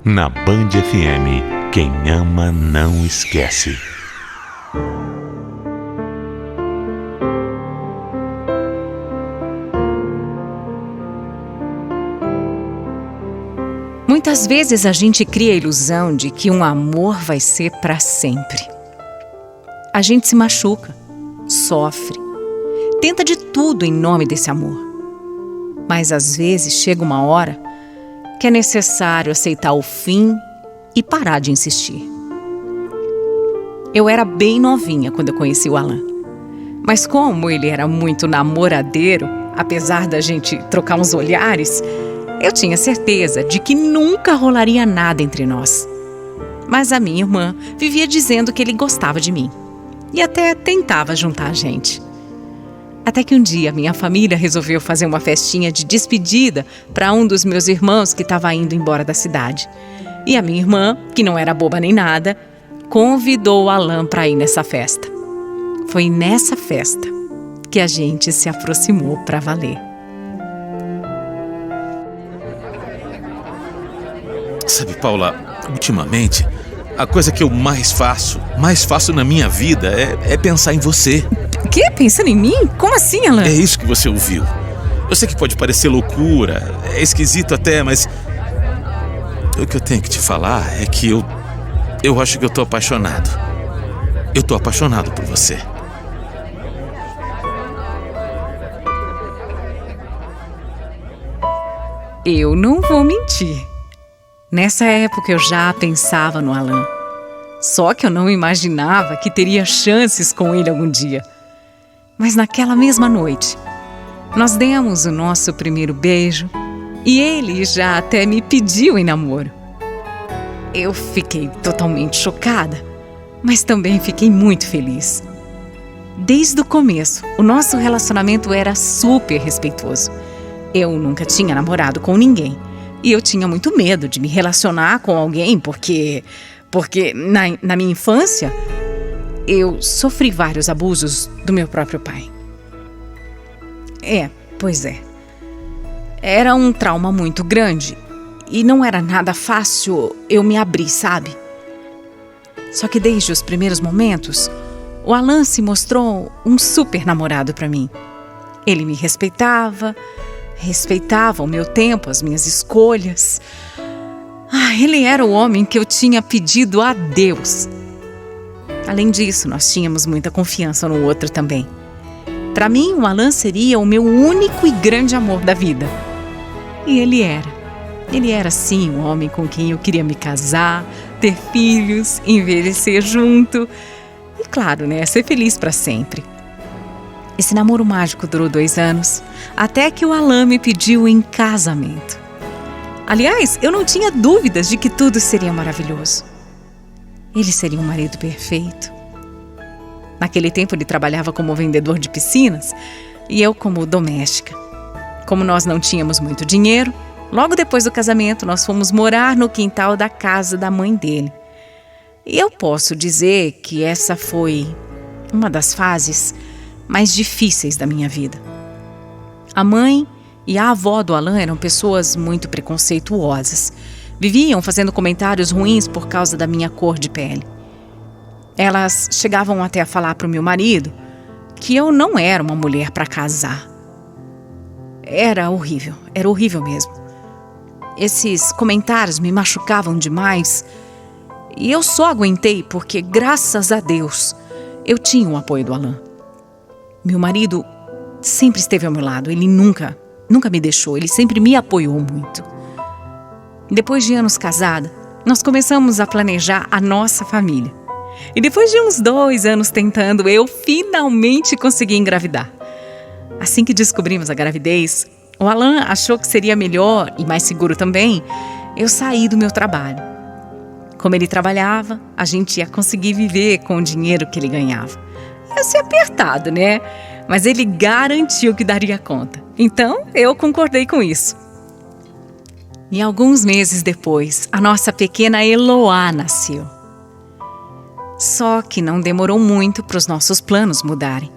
Na Band FM, quem ama não esquece. Muitas vezes a gente cria a ilusão de que um amor vai ser para sempre. A gente se machuca, sofre, tenta de tudo em nome desse amor. Mas às vezes chega uma hora que é necessário aceitar o fim e parar de insistir. Eu era bem novinha quando eu conheci o Alan. Mas como ele era muito namoradeiro, apesar da gente trocar uns olhares, eu tinha certeza de que nunca rolaria nada entre nós. Mas a minha irmã vivia dizendo que ele gostava de mim e até tentava juntar a gente. Até que um dia minha família resolveu fazer uma festinha de despedida para um dos meus irmãos que estava indo embora da cidade. E a minha irmã, que não era boba nem nada, convidou o Alan para ir nessa festa. Foi nessa festa que a gente se aproximou para valer. Sabe, Paula, ultimamente, a coisa que eu mais faço na minha vida é pensar em você. O quê? Pensando em mim? Como assim, Alan? É isso que você ouviu. Eu sei que pode parecer loucura, é esquisito até, mas o que eu tenho que te falar é que eu acho que eu tô apaixonado. Eu tô apaixonado por você. Eu não vou mentir. Nessa época eu já pensava no Alan. Só que eu não imaginava que teria chances com ele algum dia. Mas naquela mesma noite, nós demos o nosso primeiro beijo e ele já até me pediu em namoro. Eu fiquei totalmente chocada, mas também fiquei muito feliz. Desde o começo, o nosso relacionamento era super respeitoso. Eu nunca tinha namorado com ninguém. E eu tinha muito medo de me relacionar com alguém porque na minha infância eu sofri vários abusos do meu próprio pai. Pois é. Era um trauma muito grande e não era nada fácil eu me abrir, sabe? Só que desde os primeiros momentos, o Alan se mostrou um super namorado para mim. Ele me respeitava o meu tempo, as minhas escolhas. Ele era o homem que eu tinha pedido a Deus. Além disso, nós tínhamos muita confiança no outro também. Para mim, o Alan seria o meu único e grande amor da vida. E ele era. Ele era, sim, o homem com quem eu queria me casar, ter filhos, envelhecer junto. E claro, ser feliz para sempre. Esse namoro mágico durou 2 anos, até que o Alan me pediu em casamento. Aliás, eu não tinha dúvidas de que tudo seria maravilhoso. Ele seria um marido perfeito. Naquele tempo ele trabalhava como vendedor de piscinas e eu como doméstica. Como nós não tínhamos muito dinheiro, logo depois do casamento nós fomos morar no quintal da casa da mãe dele. E eu posso dizer que essa foi uma das fases mais difíceis da minha vida. A mãe e a avó do Alan eram pessoas muito preconceituosas. Viviam fazendo comentários ruins por causa da minha cor de pele. Elas chegavam até a falar para o meu marido que eu não era uma mulher para casar. Era horrível mesmo. Esses comentários me machucavam demais e eu só aguentei porque, graças a Deus, eu tinha o apoio do Alan. Meu marido sempre esteve ao meu lado, ele nunca me deixou, ele sempre me apoiou muito. Depois de anos casada, nós começamos a planejar a nossa família. E depois de uns 2 anos tentando, eu finalmente consegui engravidar. Assim que descobrimos a gravidez, o Alan achou que seria melhor e mais seguro também eu sair do meu trabalho. Como ele trabalhava, a gente ia conseguir viver com o dinheiro que ele ganhava. Ia ser apertado, Mas ele garantiu que daria conta. Então, eu concordei com isso. E alguns meses depois, a nossa pequena Eloá nasceu. Só que não demorou muito para os nossos planos mudarem.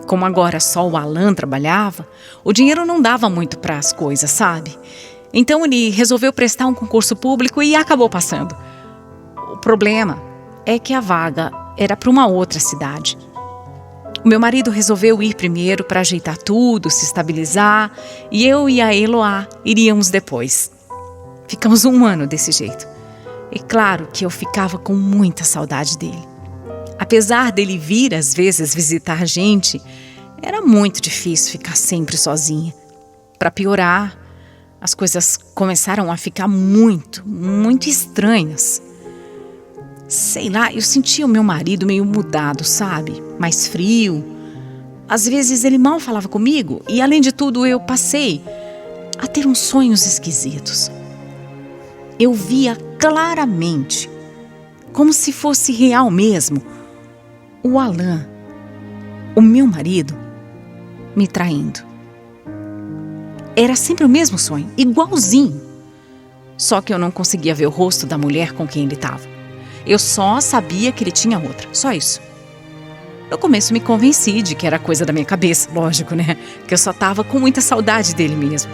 Como agora só o Alan trabalhava, o dinheiro não dava muito para as coisas, sabe? Então ele resolveu prestar um concurso público e acabou passando. O problema é que a vaga era para uma outra cidade. O meu marido resolveu ir primeiro para ajeitar tudo, se estabilizar, e eu e a Eloá iríamos depois. Ficamos 1 ano desse jeito. E claro que eu ficava com muita saudade dele. Apesar dele vir às vezes visitar a gente, era muito difícil ficar sempre sozinha. Para piorar, as coisas começaram a ficar muito estranhas. Sei lá, eu sentia o meu marido meio mudado, sabe? Mais frio. Às vezes ele mal falava comigo e, além de tudo, eu passei a ter uns sonhos esquisitos. Eu via claramente, como se fosse real mesmo, o Alan, o meu marido, me traindo. Era sempre o mesmo sonho, igualzinho. Só que eu não conseguia ver o rosto da mulher com quem ele estava. Eu só sabia que ele tinha outra, só isso. No começo me convenci de que era coisa da minha cabeça, lógico, né? Que eu só estava com muita saudade dele mesmo.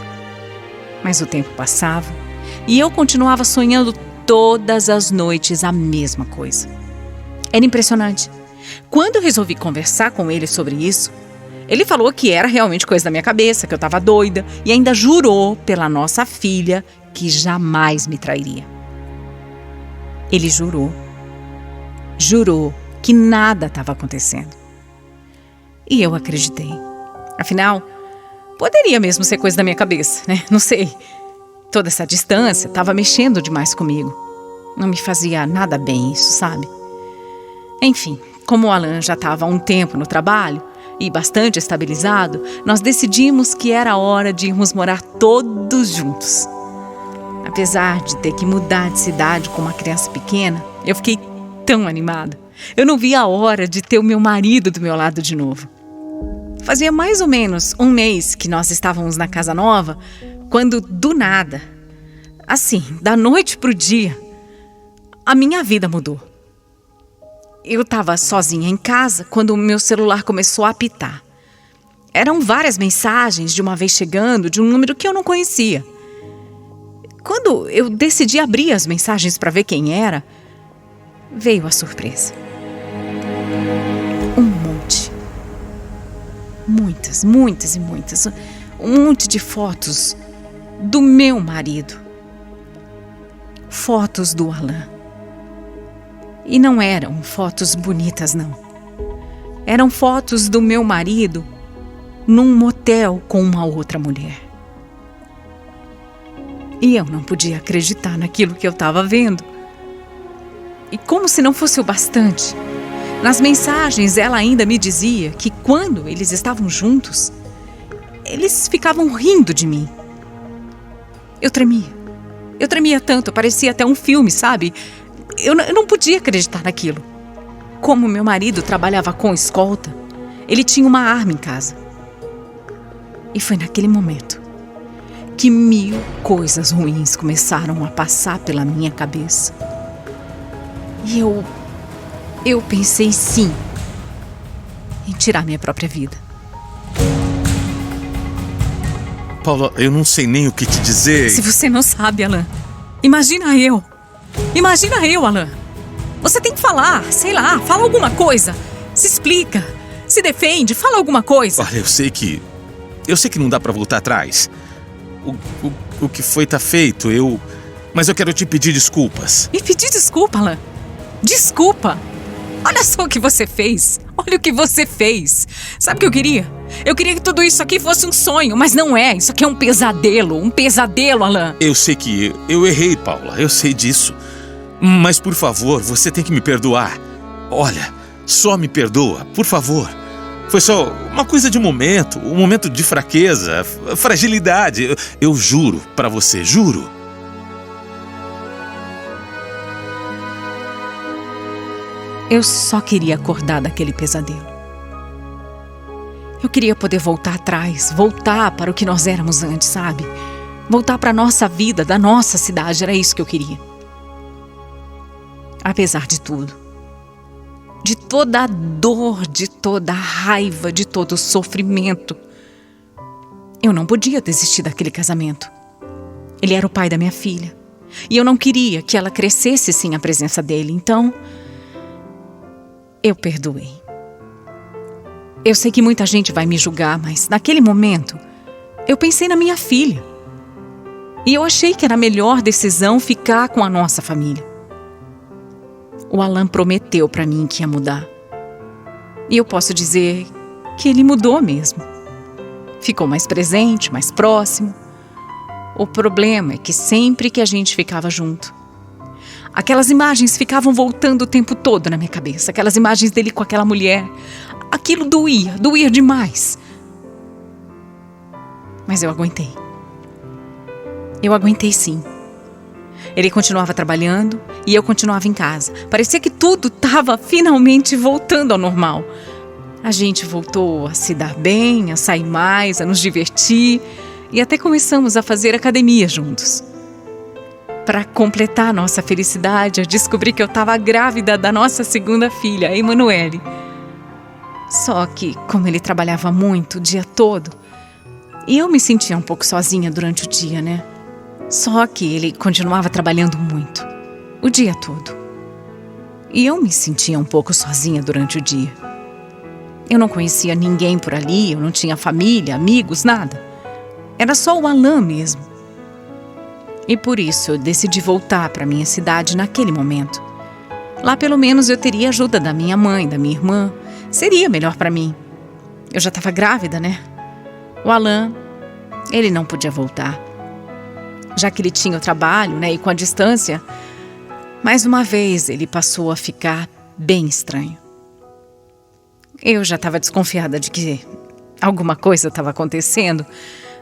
Mas o tempo passava e eu continuava sonhando todas as noites a mesma coisa. Era impressionante. Quando eu resolvi conversar com ele sobre isso, ele falou que era realmente coisa da minha cabeça, que eu estava doida, e ainda jurou pela nossa filha que jamais me trairia. Ele jurou que nada estava acontecendo. E eu acreditei. Afinal, poderia mesmo ser coisa da minha cabeça, né? Não sei. Toda essa distância estava mexendo demais comigo. Não me fazia nada bem isso, sabe? Enfim, como o Alan já estava há um tempo no trabalho e bastante estabilizado, nós decidimos que era hora de irmos morar todos juntos. Apesar de ter que mudar de cidade com uma criança pequena, eu fiquei tão animada. Eu não via a hora de ter o meu marido do meu lado de novo. Fazia mais ou menos 1 mês que nós estávamos na casa nova, quando do nada, assim, da noite pro dia, a minha vida mudou. Eu estava sozinha em casa quando o meu celular começou a apitar. Eram várias mensagens de uma vez chegando de um número que eu não conhecia. Quando eu decidi abrir as mensagens para ver quem era, veio a surpresa. Um monte. Muitas. Um monte de fotos do meu marido. Fotos do Alan. E não eram fotos bonitas, não. Eram fotos do meu marido num motel com uma outra mulher. E eu não podia acreditar naquilo que eu estava vendo. E como se não fosse o bastante, nas mensagens ela ainda me dizia que quando eles estavam juntos, eles ficavam rindo de mim. Eu tremia tanto, parecia até um filme, sabe? Eu não podia acreditar naquilo. Como meu marido trabalhava com escolta, ele tinha uma arma em casa. E foi naquele momento que 1000 coisas ruins começaram a passar pela minha cabeça. E eu pensei sim em tirar minha própria vida. Paula, eu não sei nem o que te dizer. Se você não sabe, Alan, imagina eu, Alan. Você tem que falar, sei lá, fala alguma coisa. Se explica, se defende, fala alguma coisa. Olha, eu sei que não dá pra voltar atrás. O que foi tá feito, mas eu quero te pedir desculpas. Me pedir desculpa, Alan? Desculpa? Olha só o que você fez. Olha o que você fez. Sabe o que eu queria? Eu queria que tudo isso aqui fosse um sonho, mas não é. Isso aqui é um pesadelo. Um pesadelo, Alan. Eu sei que eu errei, Paula. Eu sei disso. Mas, por favor, você tem que me perdoar. Olha, só me perdoa, por favor. Foi só uma coisa de um momento de fraqueza, fragilidade. Eu juro pra você, juro. Eu só queria acordar daquele pesadelo. Eu queria poder voltar atrás, voltar para o que nós éramos antes, sabe? Voltar para a nossa vida, da nossa cidade, era isso que eu queria. Apesar de tudo. De toda a dor, de toda a raiva, de todo o sofrimento. Eu não podia desistir daquele casamento. Ele era o pai da minha filha. E eu não queria que ela crescesse sem a presença dele. Então, eu perdoei. Eu sei que muita gente vai me julgar, mas naquele momento, eu pensei na minha filha. E eu achei que era a melhor decisão ficar com a nossa família. O Alan prometeu para mim que ia mudar. E eu posso dizer que ele mudou mesmo. Ficou mais presente, mais próximo. O problema é que sempre que a gente ficava junto, aquelas imagens ficavam voltando o tempo todo na minha cabeça. Aquelas imagens dele com aquela mulher. Aquilo doía demais. Mas eu aguentei. Eu aguentei sim. Ele continuava trabalhando e eu continuava em casa. Parecia que tudo estava finalmente voltando ao normal. A gente voltou a se dar bem, a sair mais, a nos divertir e até começamos a fazer academia juntos. Para completar a nossa felicidade, eu descobri que eu estava grávida da nossa segunda filha, a Emanuele. Só que, como ele trabalhava muito o dia todo, e eu me sentia um pouco sozinha durante o dia, né? Só que ele continuava trabalhando muito, o dia todo. E eu me sentia um pouco sozinha durante o dia. Eu não conhecia ninguém por ali, eu não tinha família, amigos, nada. Era só o Alan mesmo. E por isso eu decidi voltar para minha cidade naquele momento. Lá pelo menos eu teria ajuda da minha mãe, da minha irmã. Seria melhor para mim. Eu já estava grávida, né? O Alan, ele não podia voltar. Já que ele tinha o trabalho, né, e com a distância, mais uma vez ele passou a ficar bem estranho. Eu já estava desconfiada de que alguma coisa estava acontecendo,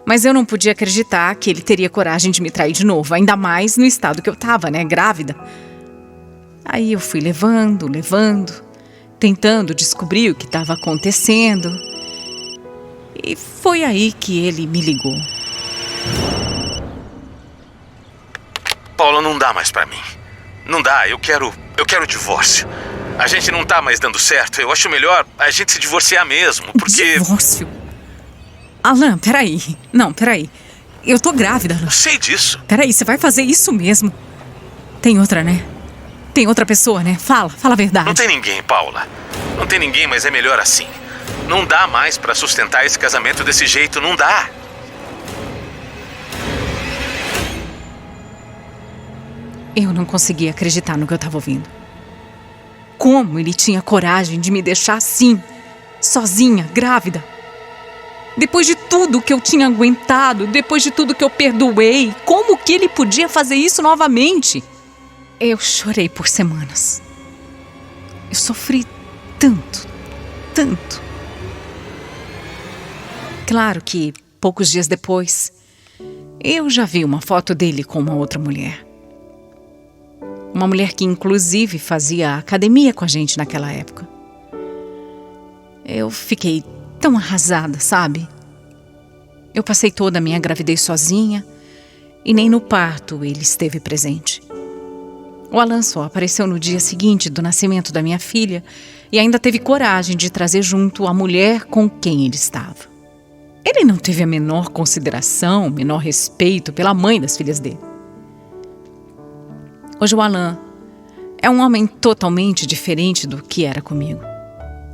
mas eu não podia acreditar que ele teria coragem de me trair de novo, ainda mais no estado que eu estava, né, grávida. Aí eu fui levando, tentando descobrir o que estava acontecendo. E foi aí que ele me ligou. Paula, não dá mais pra mim. Não dá, eu quero o divórcio. A gente não tá mais dando certo. Eu acho melhor a gente se divorciar mesmo, porque... Divórcio? Alan, peraí. Não, peraí. Eu tô grávida, Alan. Eu sei disso. Peraí, você vai fazer isso mesmo? Tem outra, né? Tem outra pessoa, né? Fala a verdade. Não tem ninguém, Paula. Não tem ninguém, mas é melhor assim. Não dá mais pra sustentar esse casamento desse jeito, não dá. Eu não conseguia acreditar no que eu estava ouvindo. Como ele tinha coragem de me deixar assim, sozinha, grávida? Depois de tudo que eu tinha aguentado, depois de tudo que eu perdoei, como que ele podia fazer isso novamente? Eu chorei por semanas. Eu sofri tanto. Claro que, poucos dias depois, eu já vi uma foto dele com uma outra mulher. Uma mulher que, inclusive, fazia academia com a gente naquela época. Eu fiquei tão arrasada, sabe? Eu passei toda a minha gravidez sozinha e nem no parto ele esteve presente. O Alan só apareceu no dia seguinte do nascimento da minha filha e ainda teve coragem de trazer junto a mulher com quem ele estava. Ele não teve a menor consideração, menor respeito pela mãe das filhas dele. Hoje o Alan é um homem totalmente diferente do que era comigo.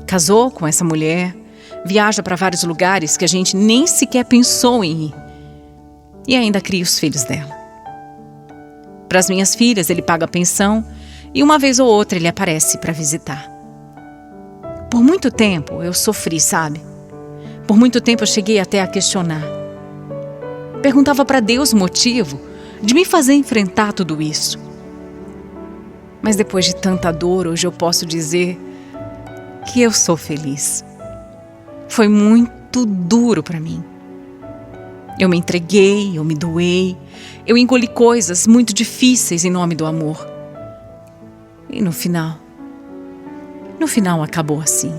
Casou com essa mulher, viaja para vários lugares que a gente nem sequer pensou em ir. E ainda cria os filhos dela. Para as minhas filhas ele paga pensão e uma vez ou outra ele aparece para visitar. Por muito tempo eu sofri, sabe? Por muito tempo eu cheguei até a questionar. Perguntava para Deus o motivo de me fazer enfrentar tudo isso. Mas depois de tanta dor, hoje eu posso dizer que eu sou feliz. Foi muito duro para mim. Eu me entreguei, eu me doei, eu engoli coisas muito difíceis em nome do amor. E no final acabou assim.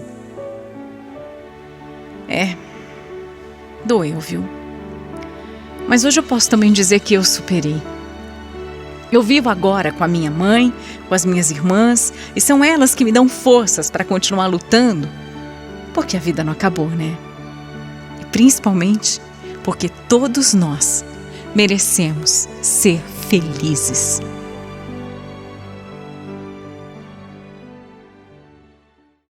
Doeu, viu? Mas hoje eu posso também dizer que eu superei. Eu vivo agora com a minha mãe, com as minhas irmãs, e são elas que me dão forças para continuar lutando, porque a vida não acabou, né? E principalmente porque todos nós merecemos ser felizes.